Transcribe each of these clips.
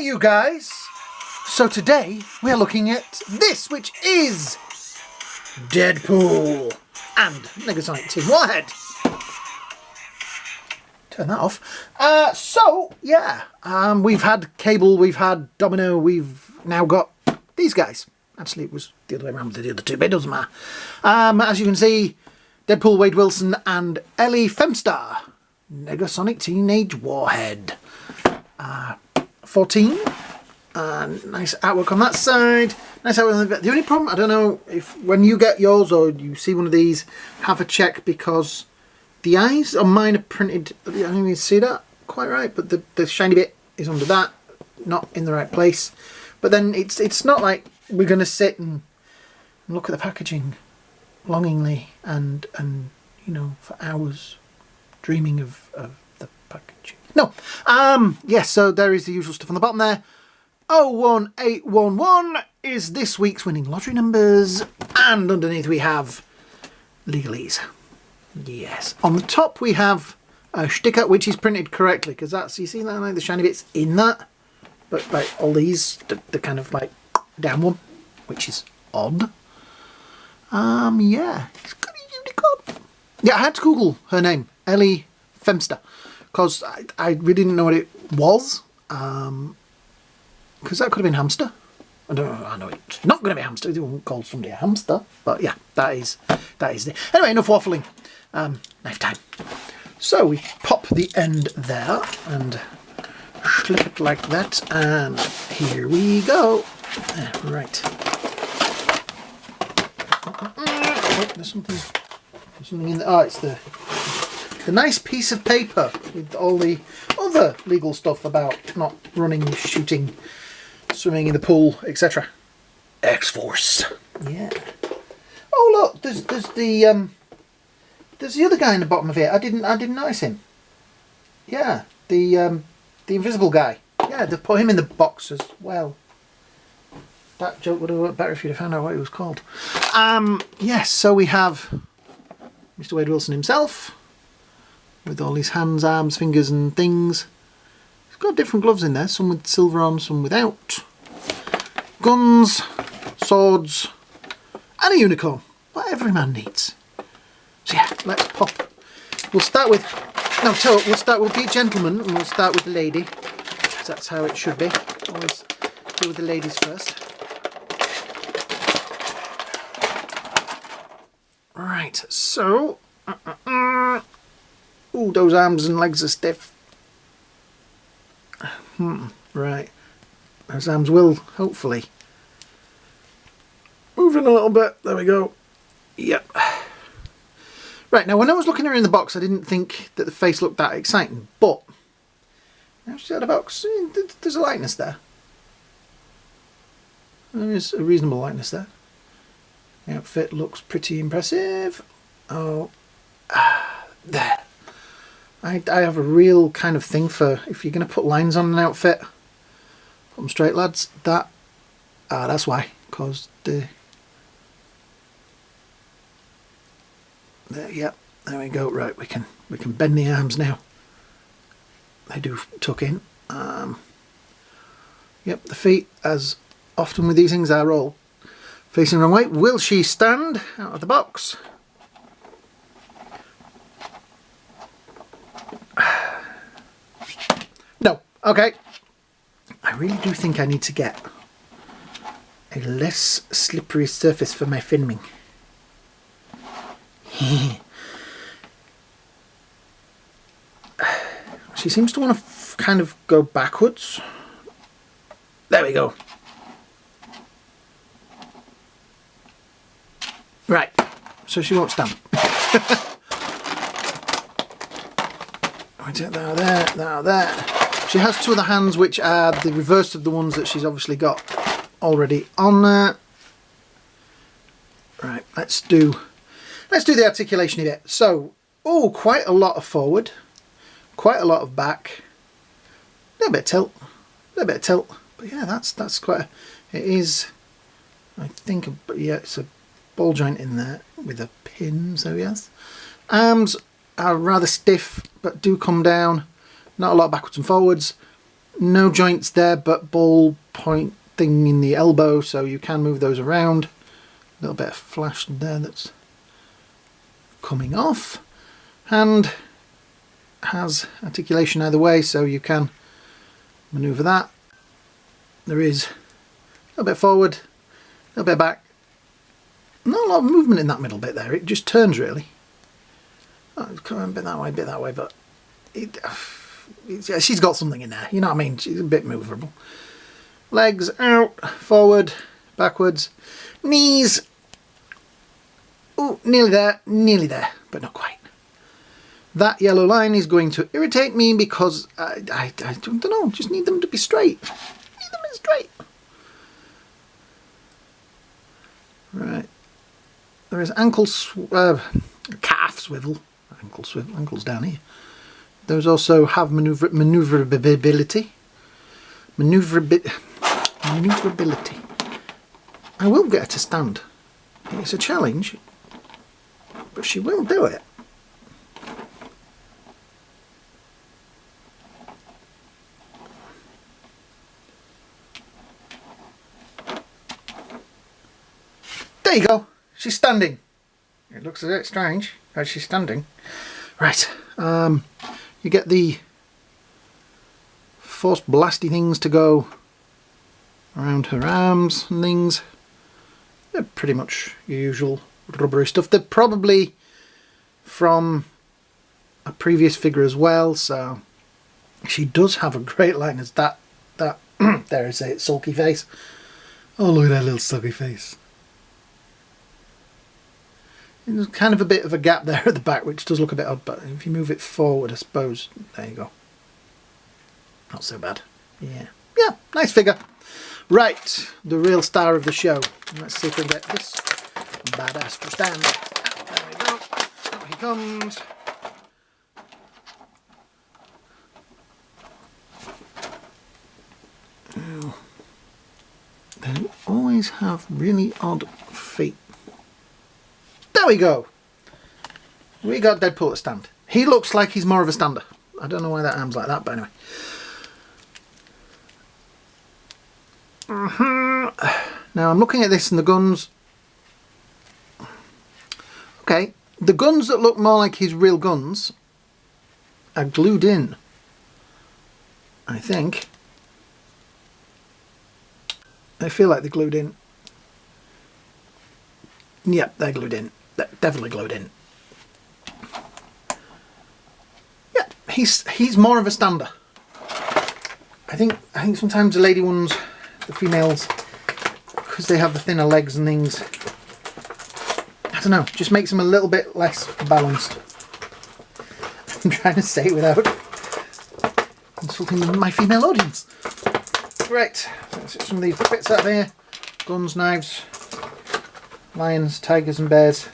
you guys! So today we're looking at this, which is Deadpool and Negasonic Team Warhead. Turn that off. We've had Cable, we've had Domino, we've now got these guys. Actually, it was the other way around with the other two, but it doesn't matter. As you can see, Deadpool, Wade Wilson, and Ellie Femstar. Negasonic Teenage Warhead. 14. Nice artwork on that side. Nice artwork on the only problem, I don't know if when you get yours or you see one of these, have a check because the eyes on mine are printed. I don't even see that quite right, but the shiny bit is under that, not in the right place. But then it's not like we're going to sit and look at the packaging longingly and you know, for hours dreaming of the packaging. No. Yes, so there is the usual stuff on the bottom there. 01811 is this week's winning lottery numbers, and underneath we have legalese. Yes. On the top we have a sticker which is printed correctly, because that's, you see that, like the shiny bits in that, but like all these, the kind of like down one, which is odd. Yeah, it's got a unicorn. Yeah, I had to Google her name, Ellie Femstar, because I really didn't know what it was. Because that could have been hamster. I know it's not going to be hamster. They wouldn't call somebody a hamster. But yeah, that is it. Anyway, enough waffling. Knife time. So we pop the end there and slip it like that. And here we go. Right. Oh, there's something in there. Oh, it's the nice piece of paper with all the other legal stuff about not running, shooting, swimming in the pool, etc. X-Force. Yeah. Oh look, there's the other guy in the bottom of it. I didn't notice him. Yeah, the invisible guy. Yeah, they put him in the box as well. That joke would have worked better if you'd have found out what he was called. Yes, so we have Mr. Wade Wilson himself, with all his hands, arms, fingers and things. He's got different gloves in there, some with silver on, some without. Guns, swords, and a unicorn. What every man needs. So yeah, let's pop. We'll start with, we'll be gentlemen and we'll start with the lady. Because that's how it should be. Always deal with the ladies first. Right, so... Ooh, those arms and legs are stiff. Right. Those arms will, hopefully, move in a little bit. There we go. Yep. Right, now when I was looking at her in the box, I didn't think that the face looked that exciting, but now she's out of the box, there's a likeness there. There is a reasonable likeness there. The outfit looks pretty impressive. Oh, there. I have a real kind of thing for, if you're going to put lines on an outfit, put them straight, lads. That's why, because yep, there we go. Right, we can bend the arms now. They do tuck in. Yep, the feet, as often with these things, are all facing the wrong way. Will she stand out of the box? No. Okay. I really do think I need to get a less slippery surface for my filming. She seems to want to kind of go backwards. There we go. Right. So she won't stand. I take that out there, that out there. She has two other hands which are the reverse of the ones that she's obviously got already on there. Right, let's do the articulation a bit. So, oh, quite a lot of forward, quite a lot of back, a little bit of tilt, But yeah, that's quite a, it is, I think, yeah, it's a ball joint in there with a pin, so yes. Arms are rather stiff, but do come down. Not a lot backwards and forwards. No joints there, but ball point thing in the elbow, so you can move those around. A little bit of flash there that's coming off. Hand has articulation either way, so you can manoeuvre that. There is a little bit forward, a little bit back. Not a lot of movement in that middle bit there, it just turns really. Oh, it's coming a bit that way, but yeah, she's got something in there, you know what I mean? She's a bit moveable. Legs out, forward, backwards, knees. Oh, nearly there, but not quite. That yellow line is going to irritate me because I don't know, just need them to be straight. Need them straight. Right. There is calf swivel. Ankles down here. Those also have maneuverability. Maneuverability. I will get her to stand. It's a challenge, but she will do it. There you go. She's standing. It looks a bit strange as she's standing. Right. You get the force blasty things to go around her arms and things. They're pretty much your usual rubbery stuff. They're probably from a previous figure as well, so she does have a great likeness. That there is a sulky face. Oh, look at that little sulky face. There's kind of a bit of a gap there at the back, which does look a bit odd, but if you move it forward, I suppose, there you go. Not so bad. Yeah, nice figure. Right, the real star of the show. Let's see if we can get this badass to stand. There we go. Out he comes. Oh. They always have really odd feet. There we go. We got Deadpool at stand. He looks like he's more of a stander. I don't know why that arm's like that, but anyway. Now I'm looking at this and the guns. Okay, the guns that look more like his real guns are glued in, I think. They feel like they're glued in. Yep, they're glued in. They're definitely glued in. Yeah, he's more of a stander. I think sometimes the lady ones, the females, because they have the thinner legs and things, I don't know, just makes them a little bit less balanced. I'm trying to say it without insulting my female audience. Right, let's get some of these bits out of here. Guns, knives, lions, tigers and bears.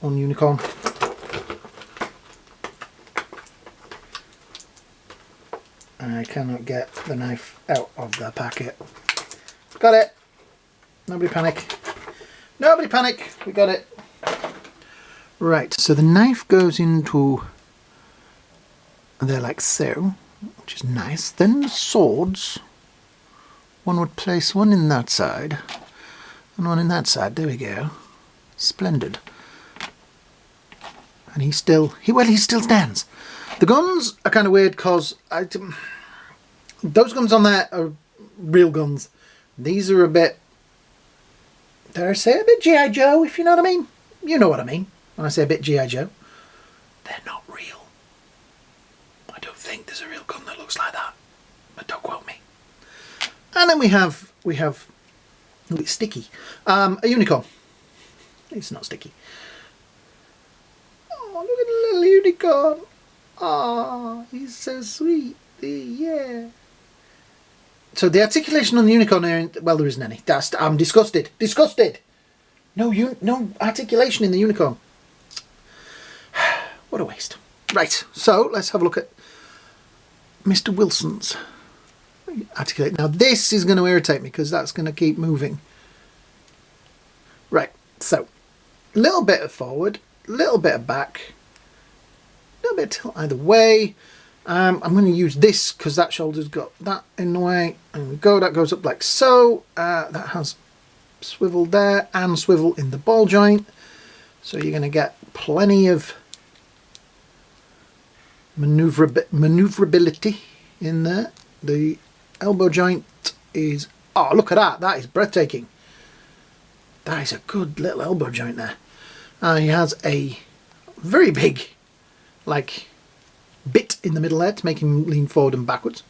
On unicorn. I cannot get the knife out of the packet. Got it. Nobody panic. Nobody panic. We got it. Right, so the knife goes into there like so, which is nice. Then the swords. One would place one in that side and one in that side. There we go. Splendid. And he still stands. The guns are kind of weird because those guns on there are real guns. These are a bit, dare I say, a bit G.I. Joe, if you know what I mean. You know what I mean when I say a bit G.I. Joe. They're not real. I don't think there's a real gun that looks like that, but don't quote me. And then we have, oh, it's sticky. A unicorn. It's not sticky. Oh, look at the little unicorn. Oh, he's so sweet. Yeah. So the articulation on the unicorn, well, there isn't any. I'm disgusted. Disgusted. No articulation in the unicorn. What a waste. Right, so let's have a look at Mr. Wilson's articulate. Now this is going to irritate me because that's going to keep moving. Right, so a little bit of forward, a little bit of back, a little bit of tilt either way. I'm going to use this because that shoulder's got that in the way. And we go, that goes up like so. That has swivel there and swivel in the ball joint. So you're going to get plenty of maneuverability in there. The elbow joint is, oh, look at that. That is breathtaking. That is a good little elbow joint there. He has a very big, like, bit in the middle there to make him lean forward and backwards.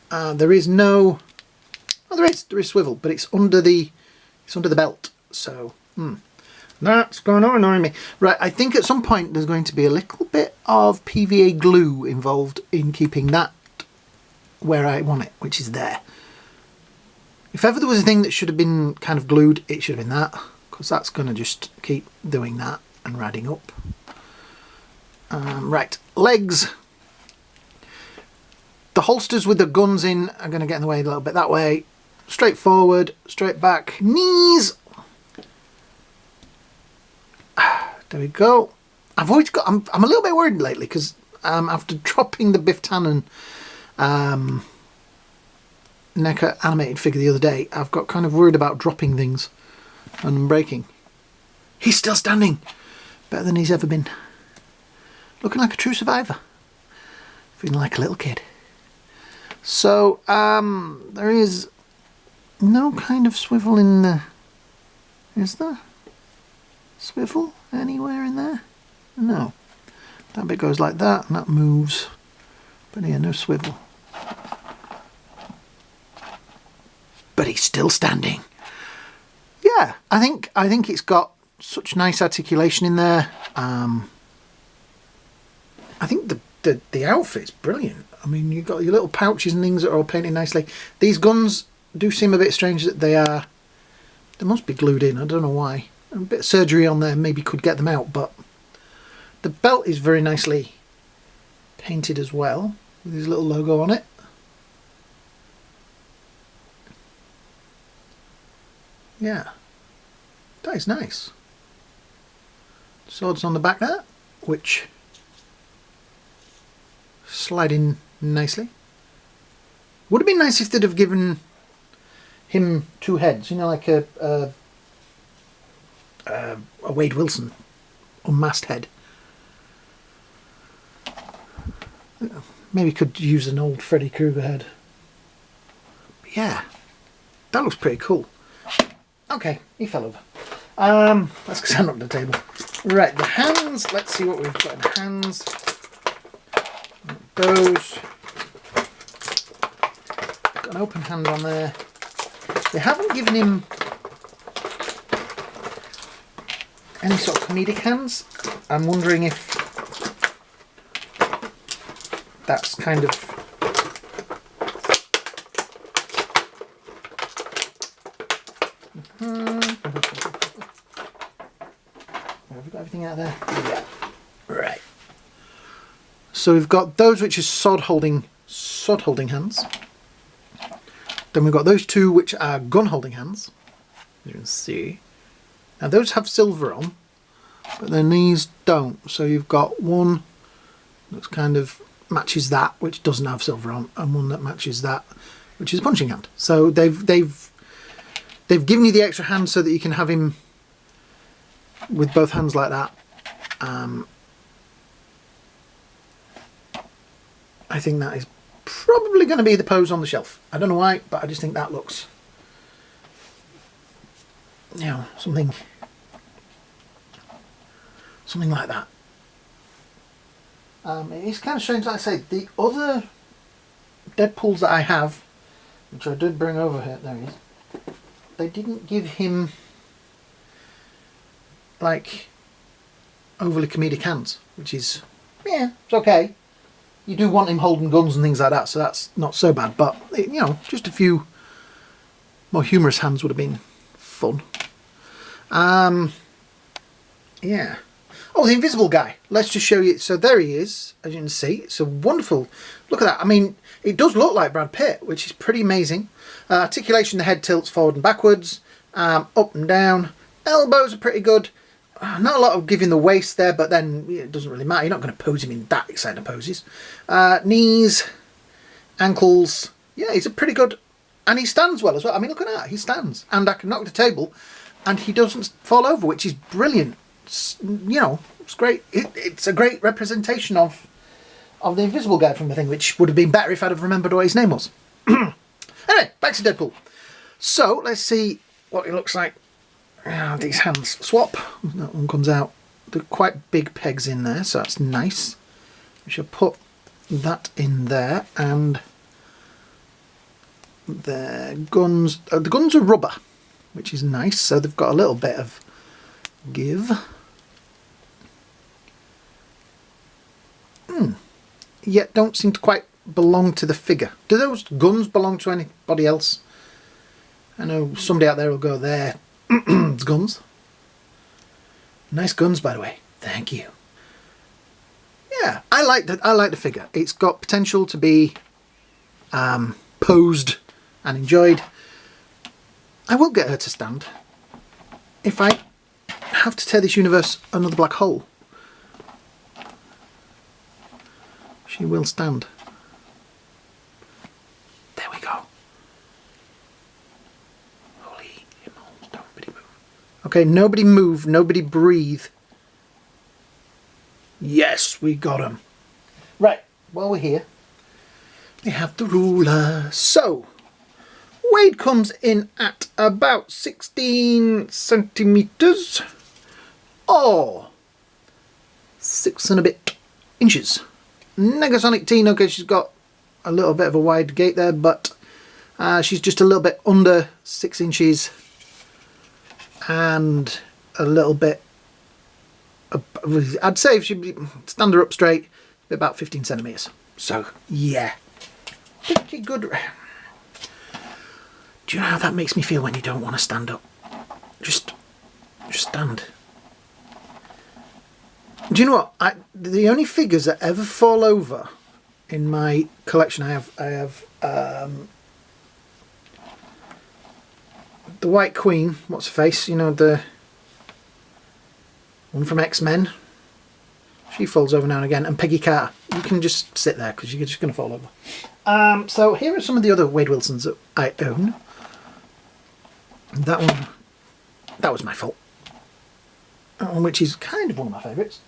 There is no, oh, there is swivel, but it's under the belt. So that's going to annoy me. Right, I think at some point there's going to be a little bit of PVA glue involved in keeping that where I want it, which is there. If ever there was a thing that should have been kind of glued, it should have been that, because that's going to just keep doing that and riding up. Right, legs. The holsters with the guns in are going to get in the way a little bit that way. Straight forward, straight back. Knees. There we go. I've always got. I'm a little bit worried lately because after dropping the Biff Tannen NECA animated figure the other day, I've got kind of worried about dropping things and breaking. He's still standing, better than he's ever been. Looking like a true survivor. Feeling like a little kid. So, there is no kind of swivel in the... Is there? Swivel anywhere in there? No. That bit goes like that and that moves. But yeah, no swivel. But he's still standing. Yeah, I think it's got such nice articulation in there. I think the outfit's brilliant. I mean, you've got your little pouches and things that are all painted nicely. These guns do seem a bit strange that they must be glued in. I don't know why. A bit of surgery on there maybe could get them out, but the belt is very nicely painted as well, with his little logo on it. Yeah, that is nice. Swords on the back there, which slide in nicely. Would have been nice if they'd have given him two heads, you know, like a Wade Wilson unmasked head. Maybe could use an old Freddy Krueger head. But yeah, that looks pretty cool. Okay, he fell over. That's because I knocked the table. Right, the hands. Let's see what we've got in the hands. Those. Got an open hand on there. They haven't given him any sort of comedic hands. I'm wondering if that's kind of... Have we got everything out there? Yeah. Right. So we've got those which are sod holding hands. Then we've got those two which are gun holding hands. As you can see. Now those have silver on, but then these don't. So you've got one that's kind of matches that, which doesn't have silver on, and one that matches that, which is a punching hand. So they've given you the extra hand so that you can have him with both hands like that. I think that is probably going to be the pose on the shelf. I don't know why, but I just think that looks, you know, something like that. It is kind of strange, like I say, the other Deadpools that I have, which I did bring over here, there he is, they didn't give him like overly comedic hands, which is, yeah, it's okay. You do want him holding guns and things like that, so that's not so bad, but you know, just a few more humorous hands would have been fun. Yeah. Oh, the invisible guy. Let's just show you. So there he is, as you can see. It's a wonderful, look at that. I mean, it does look like Brad Pitt, which is pretty amazing. Articulation, the head tilts forward and backwards, up and down. Elbows are pretty good. Not a lot of giving the waist there, but then it doesn't really matter. You're not going to pose him in that exciting poses. Knees, ankles. Yeah, he's a pretty good... And he stands well as well. I mean, look at that. He stands. And I can knock the table and he doesn't fall over, which is brilliant. You know, it's great. It's a great representation of the invisible guy from the thing, which would have been better if I'd have remembered what his name was. Anyway, back to Deadpool. So, let's see what he looks like. These hands. Swap. That one comes out. They're quite big pegs in there, so that's nice. We shall put that in there, and the guns. The guns are rubber, which is nice. So they've got a little bit of give. Yet don't seem to quite belong to the figure. Do those guns belong to anybody else? I know somebody out there will go there. It's guns. Nice guns, by the way. Thank you. Yeah, I like the figure. It's got potential to be posed and enjoyed. I will get her to stand if I have to tear this universe another black hole. She will stand. There we go. Holy himmels, nobody move. Okay, nobody move, nobody breathe. Yes, we got him. Right, while we're here, we have the ruler. So, weight comes in at about 16 centimeters or 6 and a bit inches. Negasonic teen, okay, she's got a little bit of a wide gait there, but she's just a little bit under 6 inches and a little bit, I'd say if she'd stand her up straight, about 15 centimetres. So, yeah, pretty good. Do you know how that makes me feel when you don't want to stand up? Just stand. Do you know what? The only figures that ever fall over in my collection, I have the White Queen. What's her face? You know, the one from X-Men. She falls over now and again, and Peggy Carter. You can just sit there because you're just going to fall over. So here are some of the other Wade Wilsons that I own. That one, that was my fault. That one, which is kind of one of my favourites.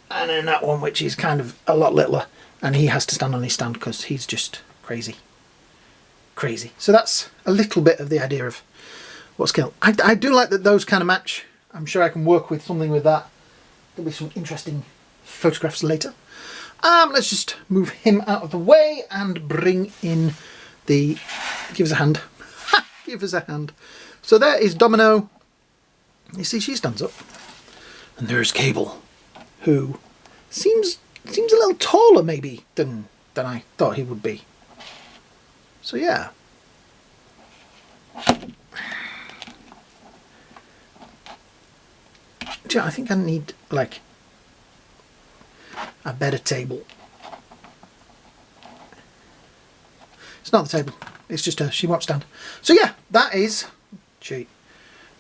And then that one, which is kind of a lot littler, and he has to stand on his stand because he's just crazy. Crazy. So that's a little bit of the idea of what's killed. I do like that those kind of match. I'm sure I can work with something with that. There'll be some interesting photographs later. Let's just move him out of the way and bring in the... Give us a hand. Ha! Give us a hand. So there is Domino. You see, she stands up. And there's Cable, who seems a little taller maybe than I thought he would be. So yeah. Do you know, I think I need like a better table. It's not the table, it's just her. She won't stand. So yeah, that is cheat.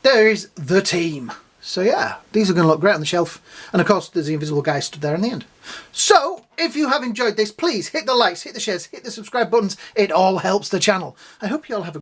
There is the team. So yeah, these are going to look great on the shelf. And of course, there's the invisible guy stood there in the end. So, if you have enjoyed this, please hit the likes, hit the shares, hit the subscribe buttons. It all helps the channel. I hope you all have a